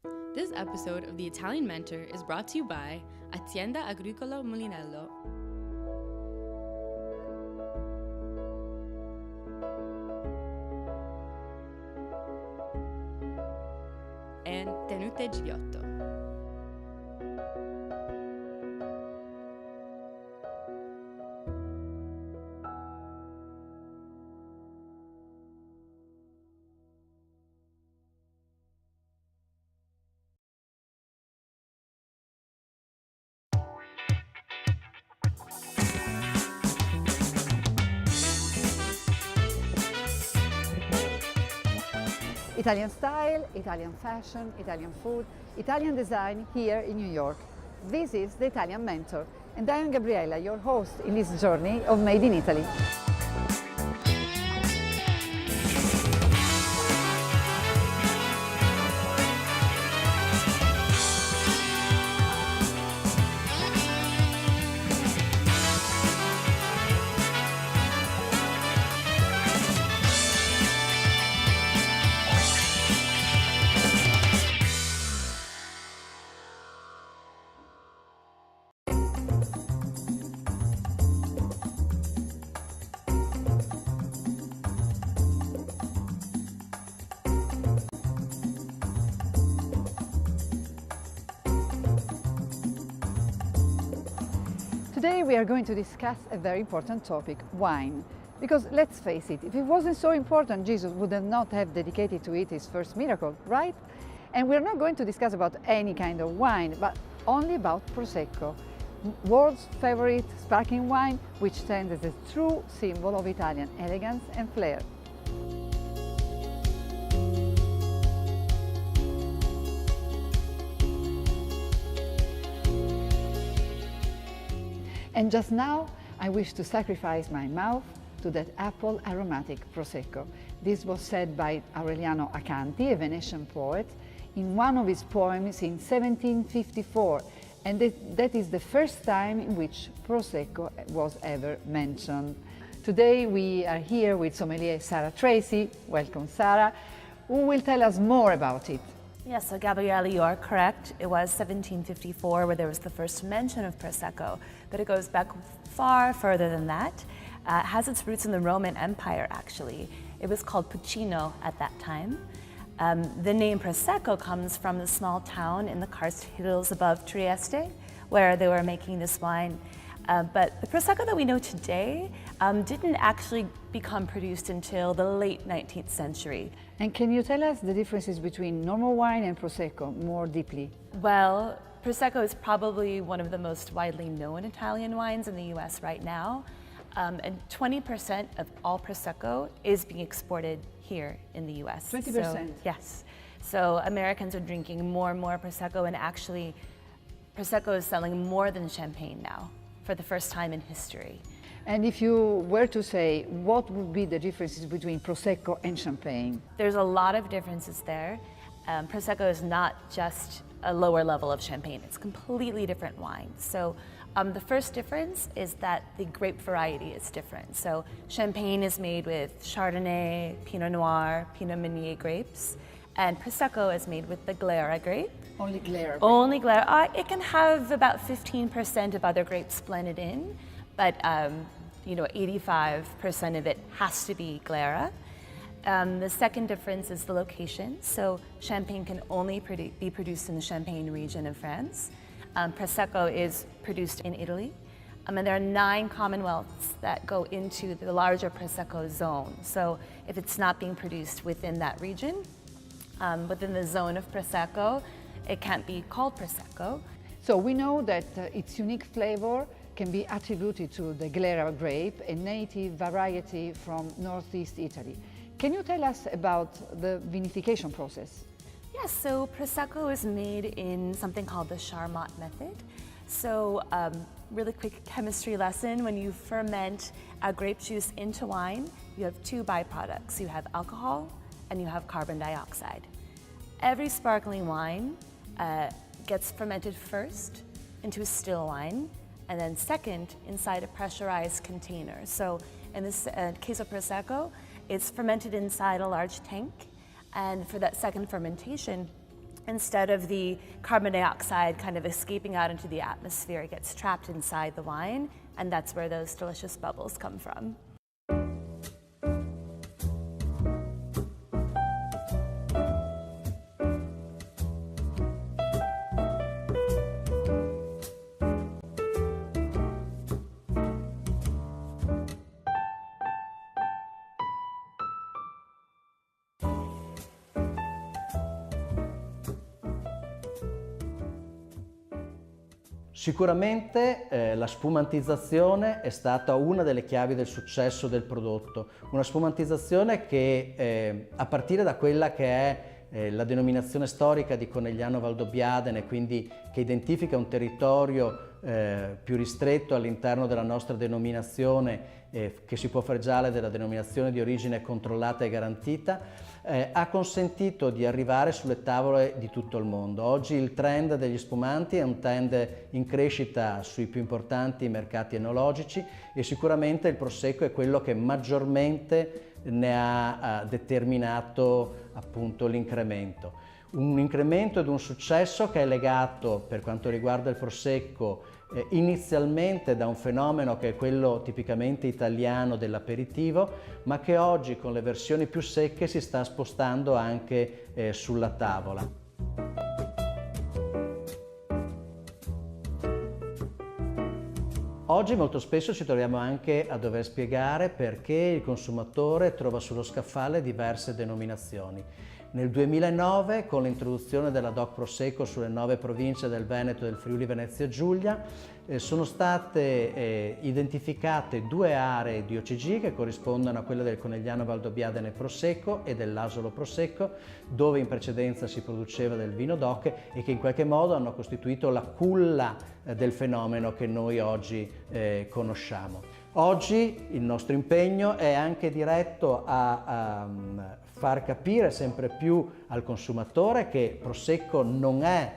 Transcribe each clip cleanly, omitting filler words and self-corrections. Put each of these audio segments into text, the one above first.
This episode of The Italian Mentor is brought to you by Azienda Agricola Mulinello. And Tenute Gigliotto. Italian style, Italian fashion, Italian food, Italian design here in New York. This is the Italian Mentor, and I am Gabriella, your host in this journey of Made in Italy. Today we are going to discuss a very important topic, wine. Because let's face it, if it wasn't so important, Jesus would have not have dedicated to it his first miracle, right? And we're not going to discuss about any kind of wine, but only about Prosecco, world's favorite sparkling wine, which stands as a true symbol of Italian elegance and flair. And just now, I wish to sacrifice my mouth to that apple aromatic Prosecco. This was said by Aureliano Acanti, a Venetian poet, in one of his poems in 1754, and that is the first time in which Prosecco was ever mentioned. Today we are here with sommelier Sarah Tracy, welcome Sarah, who will tell us more about it. Yes, so Gabriella, you are correct. It was 1754 where there was the first mention of Prosecco, but it goes back far further than that. It has its roots in the Roman Empire, actually. It was called Puccino at that time. The name Prosecco comes from the small town in the karst hills above Trieste, where they were making this wine. But the Prosecco that we know today didn't actually become produced until the late 19th century. And can you tell us the differences between normal wine and Prosecco more deeply? Well, Prosecco is probably one of the most widely known Italian wines in the US right now. And 20% of all Prosecco is being exported here in the US. 20%? So, yes. So Americans are drinking more and more Prosecco, and actually Prosecco is selling more than champagne now for the first time in history. And if you were to say, what would be the differences between Prosecco and Champagne? There's a lot of differences there. Prosecco is not just a lower level of champagne, it's completely different wine. So the first difference is that the grape variety is different. So champagne is made with Chardonnay, Pinot Noir, Pinot Meunier grapes, and Prosecco is made with the Glera grape. Only Glera. Only Glera. It can have about 15% of other grapes blended in, but 85% of it has to be Glera. The second difference is the location. So champagne can only be produced in the Champagne region of France. Prosecco is produced in Italy. And there are 9 commonwealths that go into the larger Prosecco zone. So if it's not being produced within that region, within the zone of Prosecco, it can't be called Prosecco. So we know that its unique flavor can be attributed to the Glera grape, a native variety from northeast Italy. Can you tell us about the vinification process? Yes, so Prosecco is made in something called the Charmat method. So really quick chemistry lesson, when you ferment grape juice into wine, you have 2 byproducts. You have alcohol and you have carbon dioxide. Every sparkling wine gets fermented first into a still wine, and then second inside a pressurized container. So in this case of Prosecco, it's fermented inside a large tank, and for that second fermentation, Instead of the carbon dioxide kind of escaping out into the atmosphere, it gets trapped inside the wine, and that's where those delicious bubbles come from. Sicuramente la spumantizzazione è stata una delle chiavi del successo del prodotto, una spumantizzazione che a partire da quella che è la denominazione storica di Conegliano Valdobbiadene, quindi che identifica un territorio più ristretto all'interno della nostra denominazione, che si può fregiare della denominazione di origine controllata e garantita, ha consentito di arrivare sulle tavole di tutto il mondo. Oggi il trend degli spumanti è un trend in crescita sui più importanti mercati enologici e sicuramente il Prosecco è quello che maggiormente ne ha determinato appunto l'incremento. Un incremento ed un successo che è legato, per quanto riguarda il Prosecco, inizialmente da un fenomeno che è quello tipicamente italiano dell'aperitivo, ma che oggi con le versioni più secche si sta spostando anche sulla tavola. Oggi molto spesso ci troviamo anche a dover spiegare perché il consumatore trova sullo scaffale diverse denominazioni. Nel 2009, con l'introduzione della DOC Prosecco sulle 9 province del Veneto e del Friuli Venezia Giulia, sono state identificate 2 aree di OCG che corrispondono a quella del Conegliano Valdobbiadene Prosecco e dell'Asolo Prosecco, dove in precedenza si produceva del vino DOC e che in qualche modo hanno costituito la culla del fenomeno che noi oggi conosciamo. Oggi il nostro impegno è anche diretto a far capire sempre più al consumatore che Prosecco non è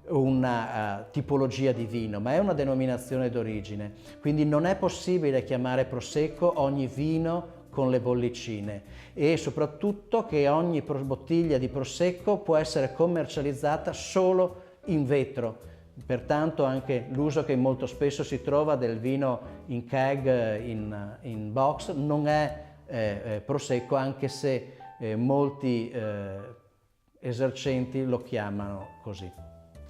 una tipologia di vino, ma è una denominazione d'origine. Quindi non è possibile chiamare Prosecco ogni vino con le bollicine e soprattutto che ogni bottiglia di Prosecco può essere commercializzata solo in vetro. Pertanto anche l'uso che molto spesso si trova del vino in keg, in box, non è Prosecco, anche se molti esercenti lo chiamano così.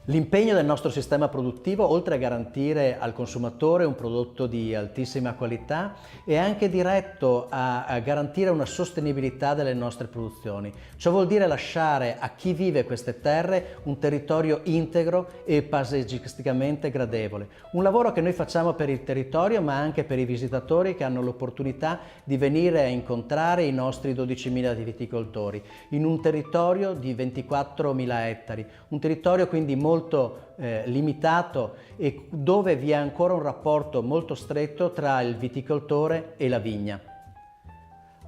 L'impegno del nostro sistema produttivo, oltre a garantire al consumatore un prodotto di altissima qualità, è anche diretto a garantire una sostenibilità delle nostre produzioni. Ciò vuol dire lasciare a chi vive queste terre un territorio integro e paesaggisticamente gradevole. Un lavoro che noi facciamo per il territorio, ma anche per i visitatori che hanno l'opportunità di venire a incontrare i nostri 12.000 viticoltori in un territorio di 24.000 ettari, un territorio quindi molto limitato e dove vi è ancora un rapporto molto stretto tra il viticoltore e la vigna.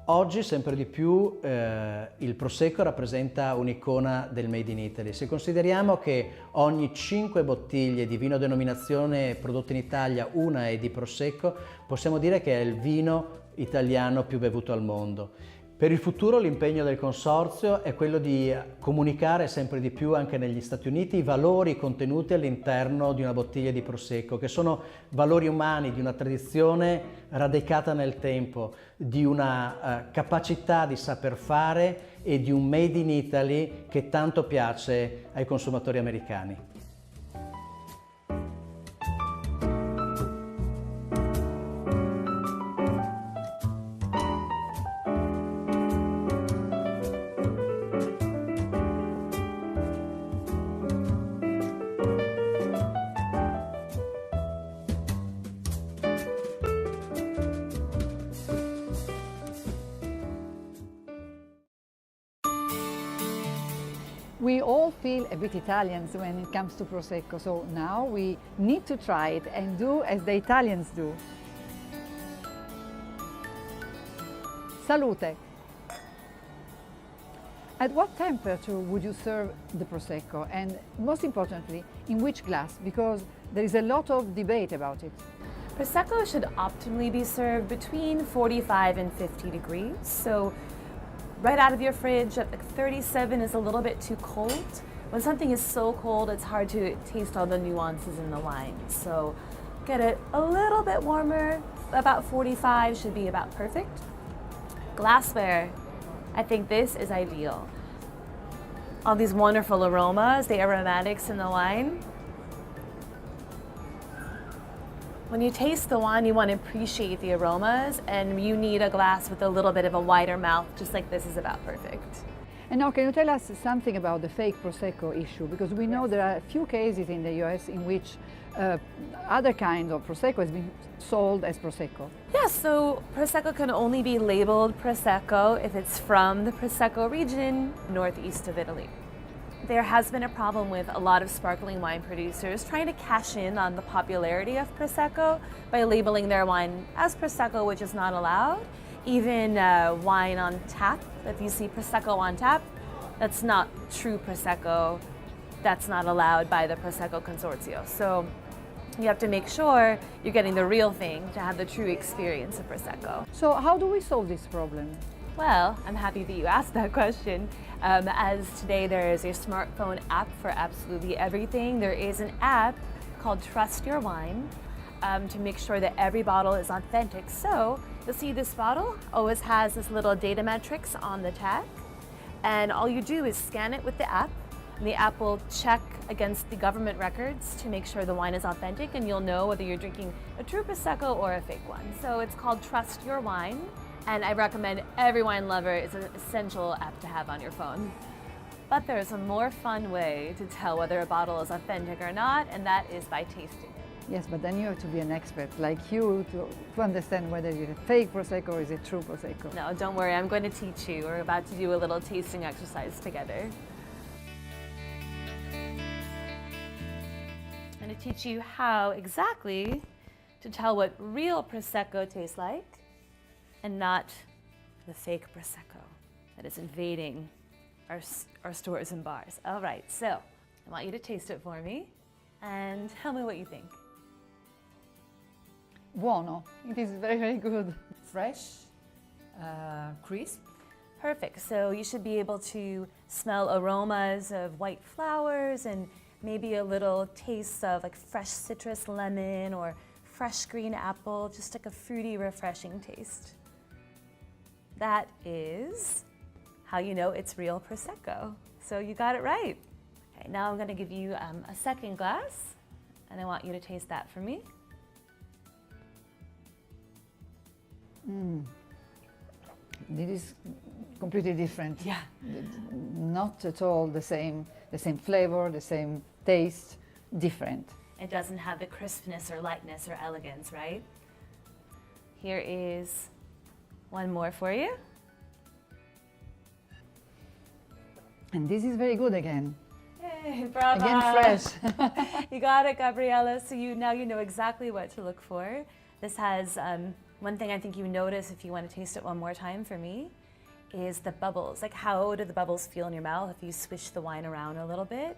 Oggi sempre di più il Prosecco rappresenta un'icona del Made in Italy. Se consideriamo che ogni 5 bottiglie di vino denominazione prodotte in Italia, una è di Prosecco, possiamo dire che è il vino italiano più bevuto al mondo. Per il futuro l'impegno del Consorzio è quello di comunicare sempre di più anche negli Stati Uniti i valori contenuti all'interno di una bottiglia di Prosecco, che sono valori umani, di una tradizione radicata nel tempo, di una capacità di saper fare e di un Made in Italy che tanto piace ai consumatori americani. We all feel a bit Italians when it comes to Prosecco, so now we need to try it and do as the Italians do. Salute! At what temperature would you serve the Prosecco, and most importantly, in which glass? Because there is a lot of debate about it. Prosecco should optimally be served between 45 and 50 degrees. So right out of your fridge at 37 is a little bit too cold. When something is so cold, it's hard to taste all the nuances in the wine. So get it a little bit warmer, about 45 should be about perfect. Glassware, I think this is ideal. All these wonderful aromas, the aromatics in the wine. When you taste the wine, you want to appreciate the aromas, and you need a glass with a little bit of a wider mouth, just like this is about perfect. And now, can you tell us something about the fake Prosecco issue? Because we know there are a few cases in the US in which other kinds of Prosecco has been sold as Prosecco. Yeah, so Prosecco can only be labeled Prosecco if it's from the Prosecco region, northeast of Italy. There has been a problem with a lot of sparkling wine producers trying to cash in on the popularity of Prosecco by labeling their wine as Prosecco, which is not allowed. Even wine on tap, if you see Prosecco on tap, that's not true Prosecco. That's not allowed by the Prosecco Consorzio. So you have to make sure you're getting the real thing to have the true experience of Prosecco. So how do we solve this problem? Well, I'm happy that you asked that question. As today there is a smartphone app for absolutely everything, there is an app called Trust Your Wine to make sure that every bottle is authentic. So you'll see this bottle always has this little data metrics on the tag, and all you do is scan it with the app, and the app will check against the government records to make sure the wine is authentic, and you'll know whether you're drinking a true Prosecco or a fake one. So it's called Trust Your Wine, and I recommend every wine lover, it's an essential app to have on your phone. But there's a more fun way to tell whether a bottle is authentic or not, and that is by tasting it. Yes, but then you have to be an expert like you to understand whether it's a fake Prosecco or is it true Prosecco. No, don't worry, I'm going to teach you. We're about to do a little tasting exercise together. I'm going to teach you how exactly to tell what real Prosecco tastes like and not the fake Prosecco that is invading our stores and bars. All right, so I want you to taste it for me and tell me what you think. Buono. It is very, very good. Fresh, crisp. Perfect. So you should be able to smell aromas of white flowers and maybe a little taste of like fresh citrus lemon or fresh green apple, just like a fruity, refreshing taste. That is how you know it's real Prosecco. So you got it right. Okay, now I'm going to give you a second glass, and I want you to taste that for me. This is completely different. Yeah. Not at all the same flavor, the same taste, different. It doesn't have the crispness or lightness or elegance, right? Here is one more for you. And this is very good again. Yay, bravo. Again, fresh. You got it, Gabriella. So now you know exactly what to look for. This has one thing I think you notice if you want to taste it one more time for me is the bubbles. Like, how do the bubbles feel in your mouth if you swish the wine around a little bit?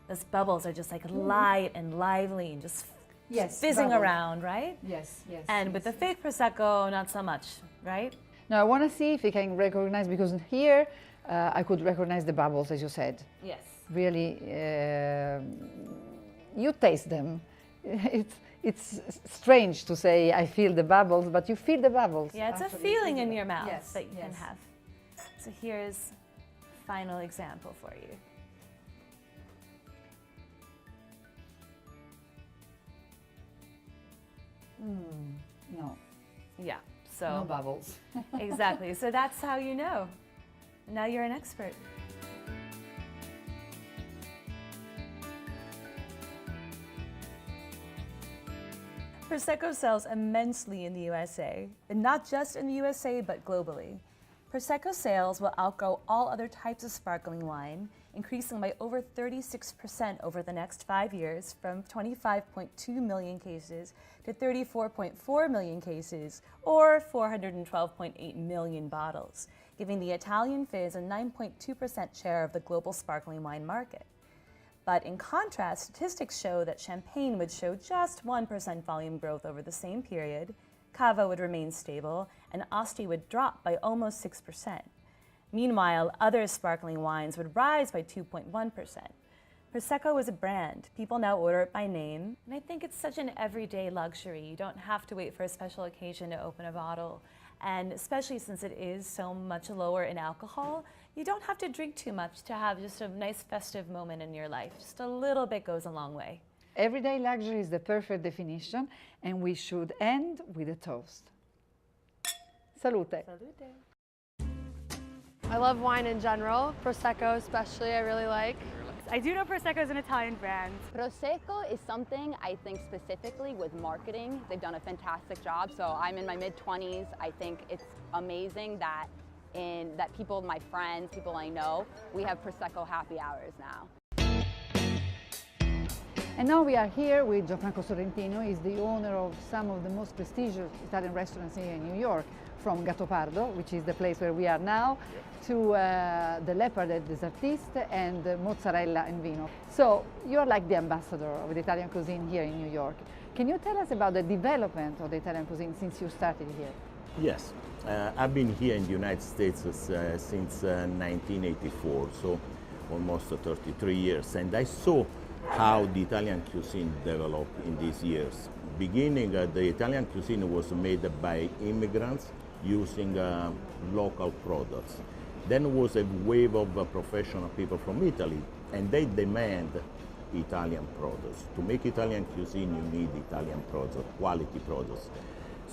Those bubbles are just like light and lively and just fizzing bubbles around, right? Yes, yes. And yes. with the fake Prosecco, not so much, right? Now I want to see if we can recognize, because here I could recognize the bubbles, as you said. Yes. Really, you taste them. It's strange to say I feel the bubbles, but you feel the bubbles. Yeah, it's actually. a feeling in your mouth Yes, that you yes. can have. So here's a final example for you. No, Yeah, so no bubbles. exactly. So that's how you know. Now you're an expert. Prosecco sells immensely in the USA, and not just in the USA, but globally. Prosecco sales will outgrow all other types of sparkling wine, increasing by over 36% over the next 5 years, from 25.2 million cases to 34.4 million cases, or 412.8 million bottles, giving the Italian fizz a 9.2% share of the global sparkling wine market. But in contrast, statistics show that Champagne would show just 1% volume growth over the same period, Cava would remain stable, and Asti would drop by almost 6%. Meanwhile, other sparkling wines would rise by 2.1%. Prosecco is a brand. People now order it by name, and I think it's such an everyday luxury. You don't have to wait for a special occasion to open a bottle. And especially since it is so much lower in alcohol, you don't have to drink too much to have just a nice festive moment in your life. Just a little bit goes a long way. Everyday luxury is the perfect definition, and we should end with a toast. Salute. Salute. I love wine in general. Prosecco especially I really like. I do know Prosecco is an Italian brand. Prosecco is something I think specifically with marketing. They've done a fantastic job. So I'm in my mid-20s. I think it's amazing that people, my friends, people I know, we have Prosecco happy hours now. And now we are here with Gianfranco Sorrentino. He's the owner of some of the most prestigious Italian restaurants here in New York, from Gattopardo, which is the place where we are now, to the Leopard des Artistes and Mozzarella and Vino. So you're like the ambassador of the Italian cuisine here in New York. Can you tell us about the development of the Italian cuisine since you started here? Yes, I've been here in the United States since 1984, so almost 33 years, and I saw how the Italian cuisine developed in these years. Beginning, the Italian cuisine was made by immigrants using local products. Then was a wave of professional people from Italy, and they demand Italian products. To make Italian cuisine, you need Italian products, quality products.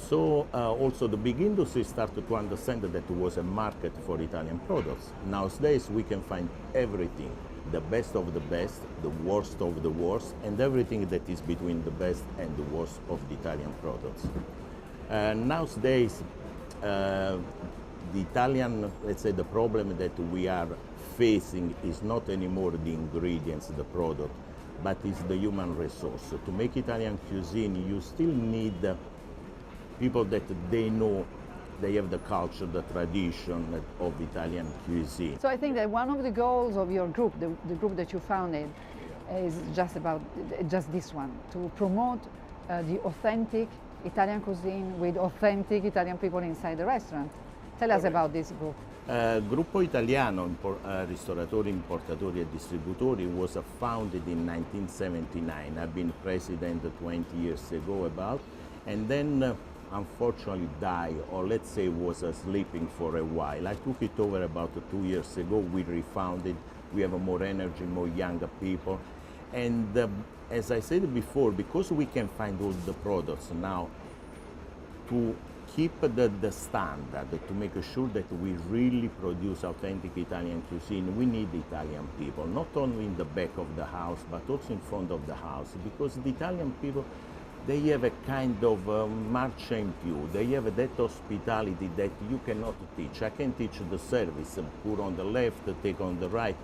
So also the big industry started to understand that there was a market for Italian products. Nowadays we can find everything, the best of the best, the worst of the worst, and everything that is between the best and the worst of the Italian products. Nowadays, the Italian, let's say, the problem that we are facing is not anymore the ingredients, the product, but it's the human resource. So to make Italian cuisine, you still need people that they know, they have the culture, the tradition of Italian cuisine. So I think that one of the goals of your group, the group that you founded, is just this one, to promote the authentic Italian cuisine with authentic Italian people inside the restaurant. Tell us about this group. Gruppo Italiano, Ristoratori, Importatori e Distributori, was founded in 1979. I've been president 20 years ago about, and then unfortunately died, or let's say was sleeping for a while. I took it over about 2 years ago. We refounded. We have more energy, more younger people. And as I said before, because we can find all the products now, to keep the standard, to make sure that we really produce authentic Italian cuisine, we need Italian people, not only in the back of the house, but also in front of the house, because the Italian people, they have a kind of marcia in più. They have that hospitality that you cannot teach. I can teach the service, pour on the left, take on the right,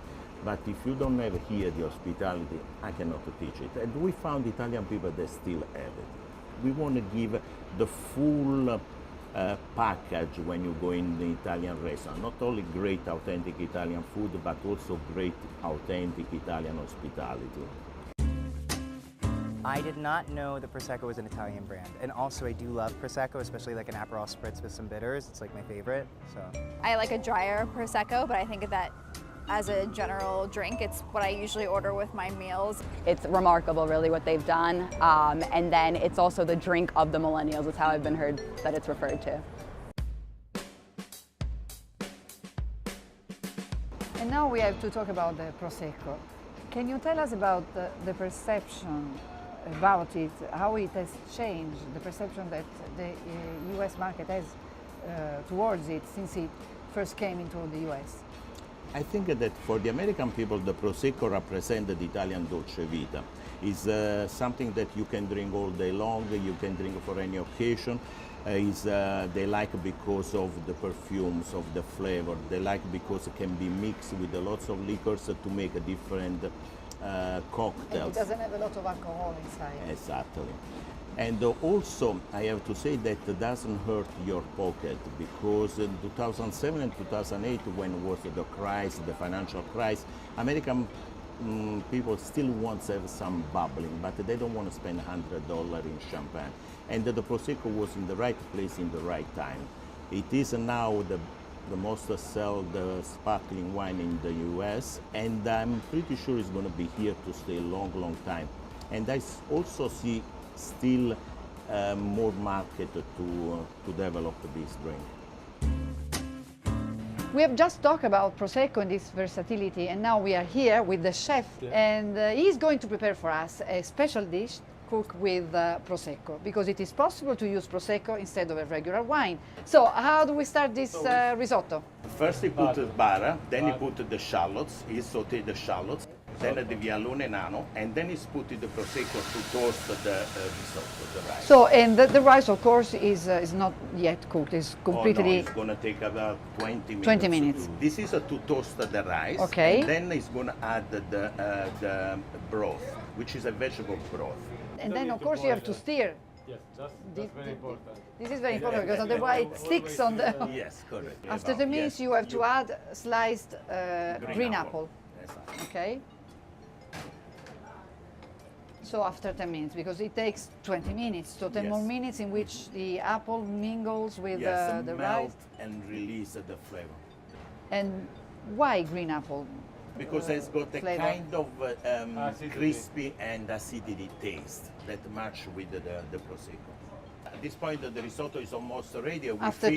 but if you don't have here the hospitality, I cannot teach it. And we found Italian people that still have it. We want to give the full package when you go in the Italian restaurant. Not only great authentic Italian food, but also great authentic Italian hospitality. I did not know that Prosecco was an Italian brand. And also I do love Prosecco, especially like an Aperol Spritz with some bitters. It's like my favorite, so. I like a drier Prosecco, but I think that as a general drink, it's what I usually order with my meals. It's remarkable really what they've done. And then it's also the drink of the millennials, is how I've been heard that it's referred to. And now we have to talk about the Prosecco. Can you tell us about the perception about it, how it has changed, the perception that the US market has towards it since it first came into the US? I think that for the American people, the Prosecco represents the Italian dolce vita. It's something that you can drink all day long, you can drink for any occasion. They like because of the perfumes, of the flavor. They like because it can be mixed with lots of liquors to make a different cocktails. And it doesn't have a lot of alcohol inside. Exactly. And also, I have to say that it doesn't hurt your pocket, because in 2007 and 2008, when was the crisis, the financial crisis, American people still want to have some bubbling, but they don't want to spend $100 in champagne. And the Prosecco was in the right place in the right time. It is now the most sold sparkling wine in the US, and I'm pretty sure it's going to be here to stay a long, long time. And I also see still more market to develop this drink. We have just talked about Prosecco and its versatility, and now we are here with the chef, and he's going to prepare for us a special dish cooked with Prosecco, because it is possible to use Prosecco instead of a regular wine. So how do we start this risotto? First you put the butter, then you put the shallots, you saute the shallots, then the viallone nano, and then it's put the Prosecco to toast the risotto, the rice. So, and the rice, of course, is not yet cooked, it's completely... Oh, no, it's going to take about 20 minutes. 20 minutes. This is to toast the rice, okay. And then it's going to add the broth, which is a vegetable broth. And then, of course, you have to stir. Yes, that's very important. This is very important because otherwise it sticks on the... Yes, correct. After the mince, you have to add sliced green apple. Exactly. Okay. So after 10 minutes, because it takes 20 minutes, so 10 more minutes in which the apple mingles with the melt rice. And release the flavor. And why green apple? Because it's got a flavor? kind of crispy and acidity taste that match with the Prosecco. At this point, the risotto is almost ready. After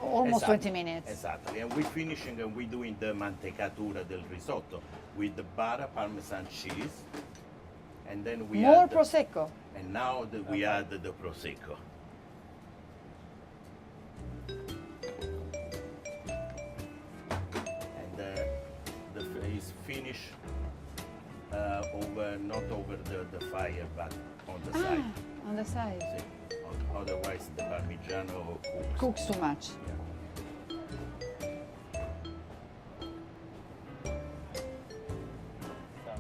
almost 20 minutes. Exactly, and we're finishing and we're doing the mantecatura del risotto with the butter, Parmesan cheese, and then we more add Prosecco. And now we add the Prosecco. Is finished not over the fire, but on the side. On the side. See? Otherwise, the Parmigiano cooks too much.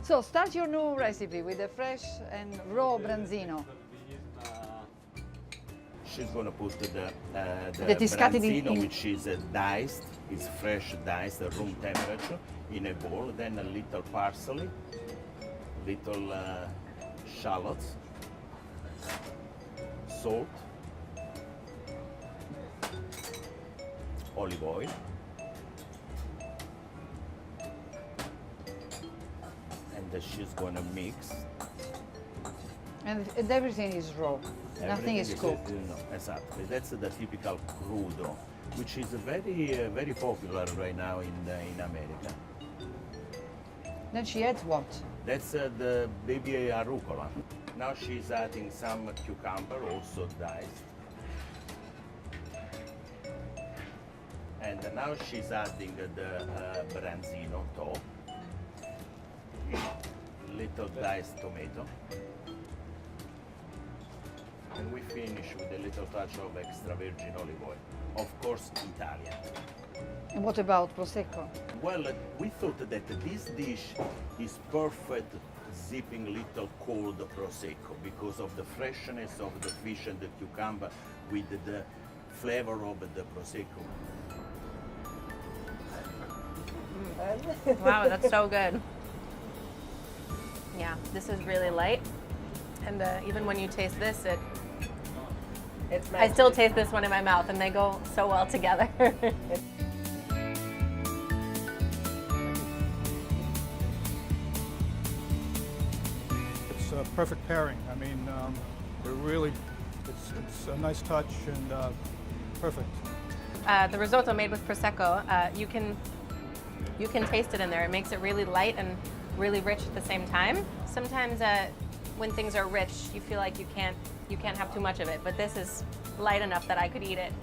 So start your new recipe with the fresh and raw branzino. She's going to put the that is branzino, which is diced, it's fresh diced at room temperature, in a bowl. Then a little parsley, little shallots, salt, olive oil, and she's going to mix. And everything is raw. Nothing is cooked. Exactly. That's the typical crudo, which is very popular right now in America. Then she adds what? That's the baby arugula. Now she's adding some cucumber, also diced. And now she's adding the branzino top, little diced tomato. And we finish with a little touch of extra virgin olive oil. Of course, Italian. And what about Prosecco? Well, we thought that this dish is perfect sipping little cold Prosecco because of the freshness of the fish and the cucumber with the flavor of the Prosecco. Wow, that's so good. Yeah, this is really light. And even when you taste this, I still taste this one in my mouth, and they go so well together. It's a perfect pairing. I mean, it's a nice touch and perfect. The risotto made with Prosecco, you can taste it in there. It makes it really light and really rich at the same time. Sometimes when things are rich, you feel like you can't have too much of it, but this is light enough that I could eat it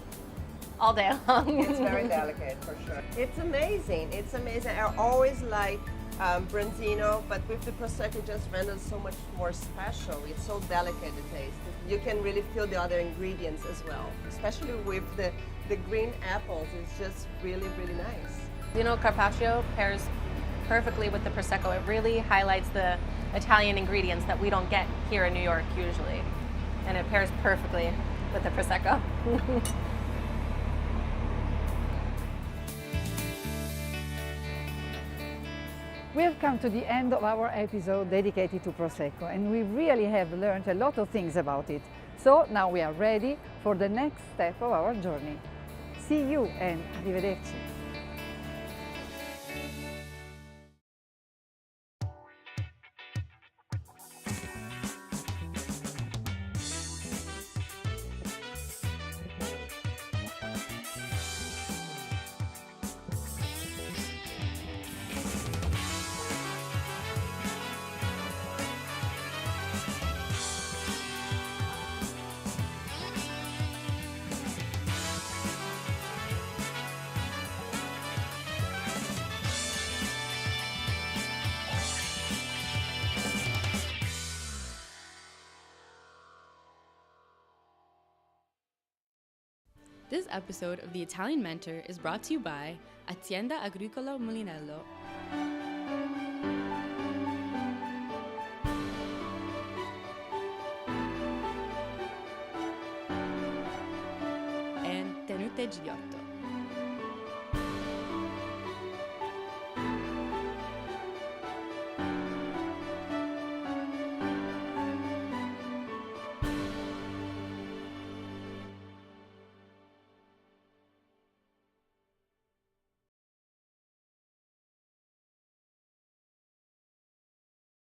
all day long. It's very delicate, for sure. It's amazing. It's amazing. I always like branzino, but with the Prosecco it just renders so much more special. It's so delicate, the taste. You can really feel the other ingredients as well, especially with the green apples. It's just really, really nice. You know, Carpaccio pairs perfectly with the Prosecco. It really highlights the Italian ingredients that we don't get here in New York usually. And it pairs perfectly with the Prosecco. We have come to the end of our episode dedicated to Prosecco, and we really have learned a lot of things about it. So now we are ready for the next step of our journey. See you and arrivederci. This episode of The Italian Mentor is brought to you by Azienda Agricola Mulinello. And Tenute Gigliotto.